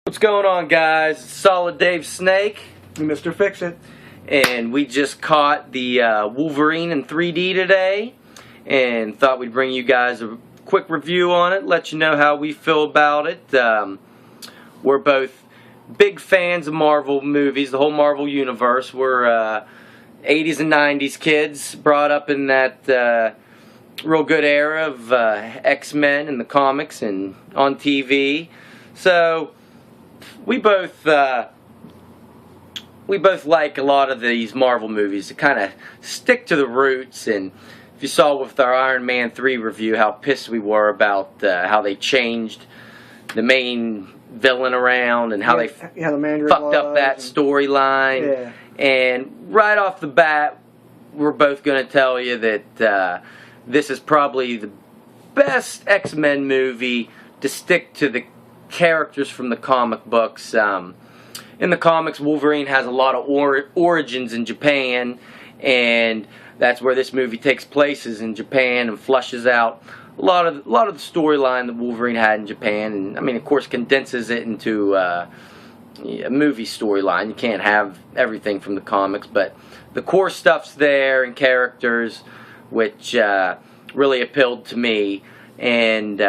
What's going on, guys? Solid Dave Snake, Mr. Fix-It, and we just caught the Wolverine in 3D today, and thought we'd bring you guys a quick review on it, let you know how we feel about it. We're both big fans of Marvel movies, the whole Marvel universe. We're 80s and 90s kids, brought up in that real good era of X-Men in the comics and on TV. So we both like a lot of these Marvel movies to kind of stick to the roots. And if you saw with our Iron Man 3 review how pissed we were about how they changed the main villain around and how they fucked up that storyline. Yeah. And right off the bat, we're both going to tell you that this is probably the best X-Men movie to stick to the characters from the comic books. In the comics, Wolverine has a lot of origins in Japan, and that's where this movie takes place, is in Japan, and flushes out a lot of the storyline that Wolverine had in Japan, and I mean, of course, condenses it into a movie storyline. You can't have everything from the comics, but the core stuff's there and characters, which really appealed to me. And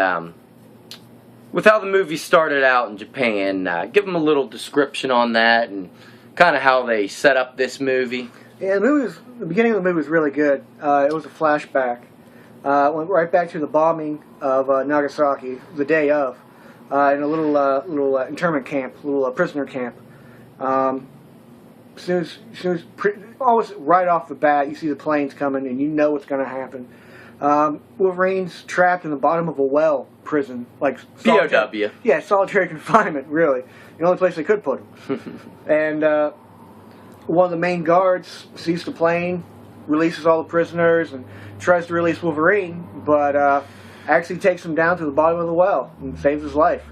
with how the movie started out in Japan, give them a little description on that and kind of how they set up this movie. Yeah, the beginning of the movie was really good. It was a flashback. Went right back to the bombing of Nagasaki, the day of, in a little internment camp, little prisoner camp. Almost right off the bat, you see the planes coming, and you know what's going to happen. Wolverine's trapped in the bottom of a well prison, like POW. Yeah, solitary confinement, really. The only place they could put him. And one of the main guards sees the plane, releases all the prisoners, and tries to release Wolverine, but actually takes him down to the bottom of the well and saves his life.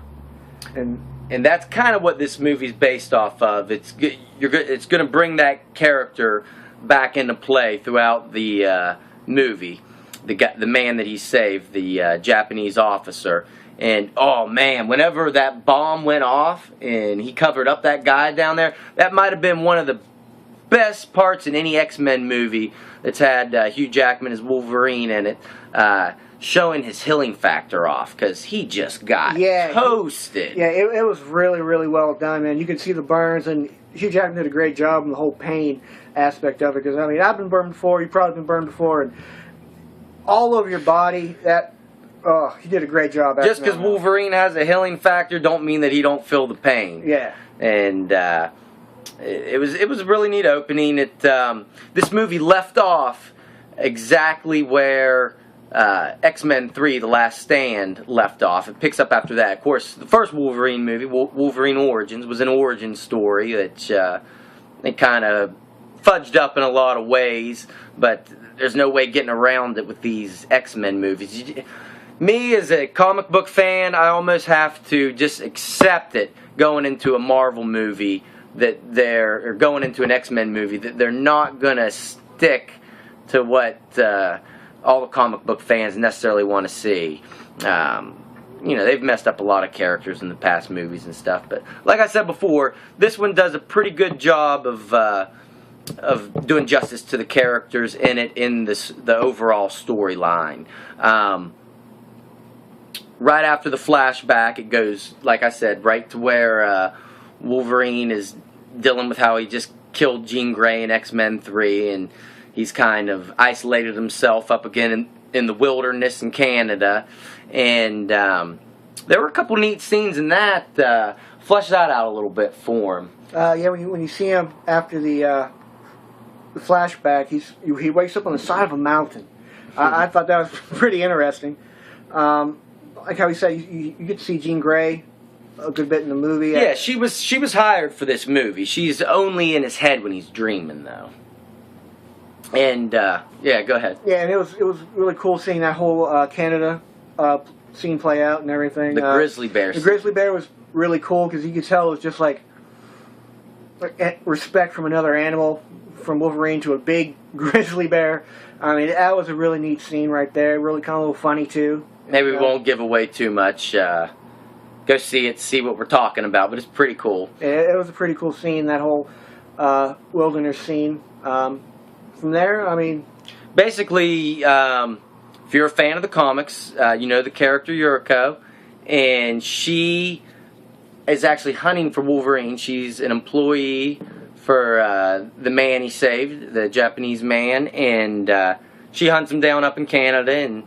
And that's kind of what this movie's based off of. It's going to bring that character back into play throughout the movie. The man that he saved, the Japanese officer. And oh man, whenever that bomb went off and he covered up that guy down there, that might have been one of the best parts in any X-Men movie that's had Hugh Jackman as Wolverine in it, showing his healing factor off, because he just got toasted. Yeah, it was really, really well done, man. You could see the burns, and Hugh Jackman did a great job in the whole pain aspect of it, because, I mean, I've been burned before, you've probably been burned before, and all over your body, he did a great job. Just because Wolverine has a healing factor don't mean that he don't feel the pain. Yeah. And it was a really neat opening. This movie left off exactly where X-Men 3, The Last Stand, left off. It picks up after that. Of course, the first Wolverine movie, Wolverine Origins, was an origin story that they kind of fudged up in a lot of ways, but there's no way getting around it with these X-Men movies. Me, as a comic book fan, I almost have to just accept it going into a Marvel movie, or going into an X-Men movie, that they're not going to stick to what all the comic book fans necessarily want to see. They've messed up a lot of characters in the past movies and stuff, but like I said before, this one does a pretty good job of doing justice to the characters in it, in the overall storyline. Right after the flashback, it goes, like I said, right to where Wolverine is dealing with how he just killed Jean Grey in X-Men 3, and he's kind of isolated himself up again in the wilderness in Canada. And there were a couple neat scenes in that. Flesh that out a little bit for him. Yeah, when you see him after the flashback, he wakes up on the side of a mountain. I thought that was pretty interesting. Like how he said, you get to see Jean Grey a good bit in the movie. Yeah, she was hired for this movie. She's only in his head when he's dreaming, though. And yeah, go ahead. Yeah, and it was really cool seeing that whole Canada scene play out and everything. The grizzly bear. The grizzly bear was really cool because you could tell it was just like respect from another animal, from Wolverine to a big grizzly bear. I mean, that was a really neat scene right there. Really kind of a little funny too. Maybe we won't give away too much go see it, see what we're talking about. But it's pretty cool. It was a pretty cool scene, that whole wilderness scene. From there, I mean, basically, if you're a fan of the comics, you know the character Yuriko, and she is actually hunting for Wolverine. She's an employee for the man he saved, the Japanese man, and she hunts him down up in Canada and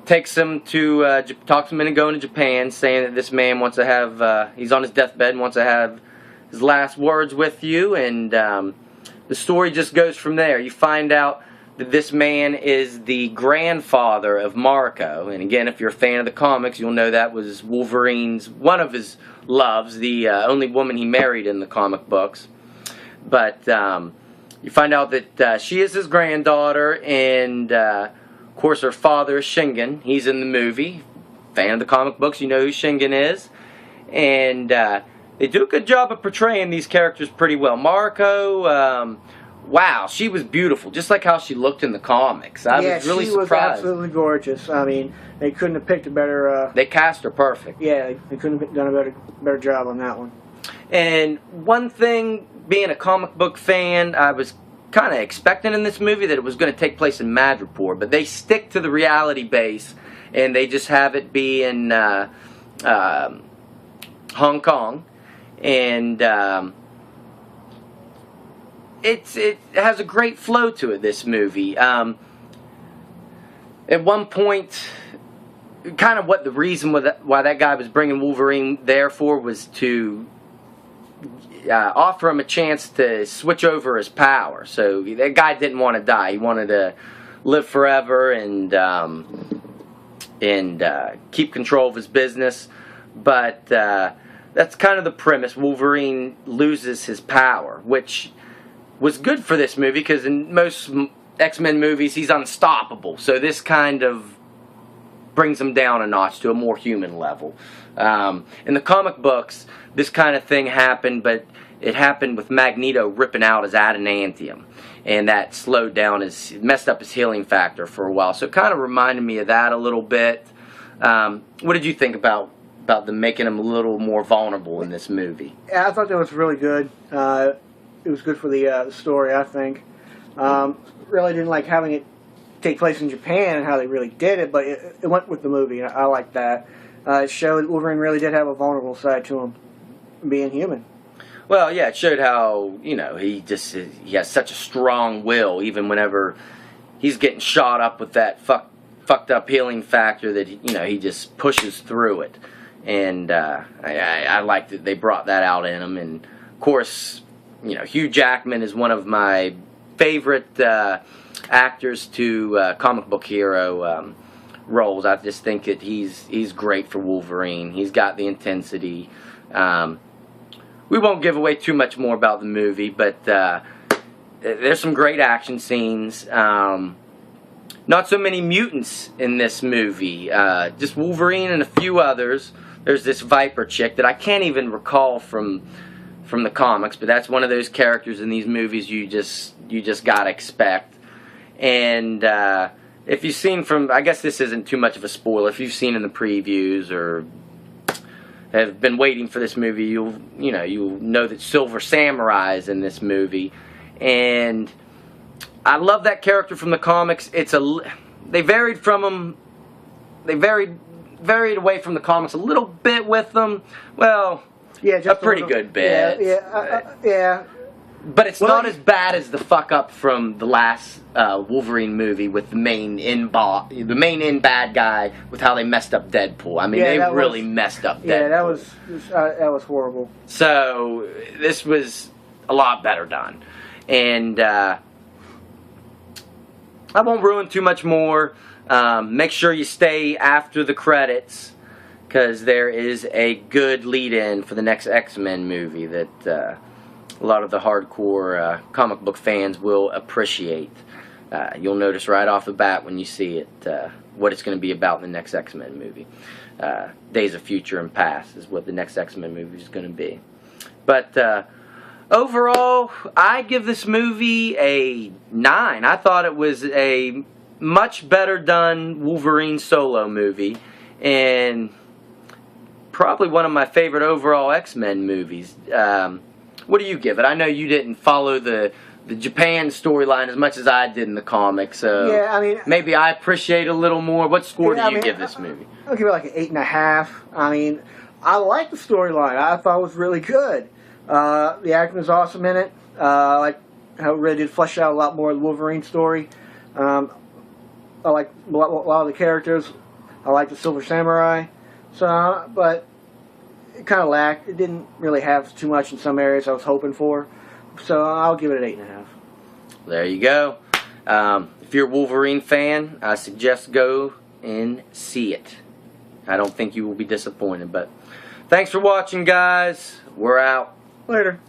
takes him to, talks him into going to Japan, saying that this man wants to have, he's on his deathbed and wants to have his last words with you, and the story just goes from there. You find out that this man is the grandfather of Mariko, and again, if you're a fan of the comics, you'll know that was Wolverine's, one of his loves, the only woman he married in the comic books. But you find out that she is his granddaughter, and of course her father is Shingen. He's in the movie. Fan of the comic books, you know who Shingen is. And they do a good job of portraying these characters pretty well. Mariko, wow, she was beautiful, just like how she looked in the comics. I was really surprised. Yeah, she was absolutely gorgeous. I mean, they couldn't have picked a better... they cast her perfect. Yeah, they couldn't have done a better job on that one. And one thing, being a comic book fan, I was kind of expecting in this movie that it was going to take place in Madripoor, but they stick to the reality base, and they just have it be in Hong Kong. And it has a great flow to it, this movie. At one point, kind of what the reason why that guy was bringing Wolverine there for was to offer him a chance to switch over his power. So that guy didn't want to die. He wanted to live forever and keep control of his business. But that's kind of the premise. Wolverine loses his power, which was good for this movie because in most X-Men movies he's unstoppable. So this kind of brings him down a notch to a more human level. In the comic books, this kind of thing happened, but it happened with Magneto ripping out his adamantium, and that slowed down messed up his healing factor for a while. So it kind of reminded me of that a little bit. What did you think about them making him a little more vulnerable in this movie? Yeah, I thought that was really good. It was good for the story, I think. Really didn't like having it take place in Japan and how they really did it, but it went with the movie, and I like that. It showed Wolverine really did have a vulnerable side to him, being human. Well, yeah, it showed how, you know, he has such a strong will, even whenever he's getting shot up with that fucked up healing factor that, you know, he just pushes through it. And I like that they brought that out in him. And, of course, you know, Hugh Jackman is one of my favorite actors to comic book hero roles. I just think that he's great for Wolverine. He's got the intensity. We won't give away too much more about the movie, but there's some great action scenes. Not so many mutants in this movie. Just Wolverine and a few others. There's this Viper chick that I can't even recall from the comics, but that's one of those characters in these movies you just gotta expect. And if you've seen I guess this isn't too much of a spoiler. If you've seen in the previews or have been waiting for this movie, you'll know that Silver Samurai is in this movie, and I love that character from the comics. They varied from him. They varied away from the comics a little bit with them. Well, yeah, just a pretty good bit. Yeah. But it's not as bad as the fuck up from the last Wolverine movie with the main in bad guy with how they messed up Deadpool. I mean, they really messed up Deadpool. Yeah, that was horrible. So this was a lot better done, and I won't ruin too much more. Make sure you stay after the credits, because there is a good lead-in for the next X-Men movie that a lot of the hardcore comic book fans will appreciate. You'll notice right off the bat when you see it what it's going to be about in the next X-Men movie. Days of Future and Past is what the next X-Men movie is going to be. But overall, I give this movie a 9. I thought it was a much better done Wolverine solo movie, and probably one of my favorite overall X-Men movies. What do you give it? I know you didn't follow the Japan storyline as much as I did in the comics, so Yeah, I mean, maybe I appreciate a little more. What score yeah, do you give this movie? I'll give it like an 8.5. I mean, I like the storyline. I thought it was really good. The acting was awesome in it. I like how it really did flesh out a lot more of the Wolverine story. I like a lot of the characters. I like the Silver Samurai. So, but it kind of lacked. It didn't really have too much in some areas I was hoping for. So I'll give it an 8.5. There you go. If you're a Wolverine fan, I suggest go and see it. I don't think you will be disappointed. But thanks for watching, guys. We're out. Later.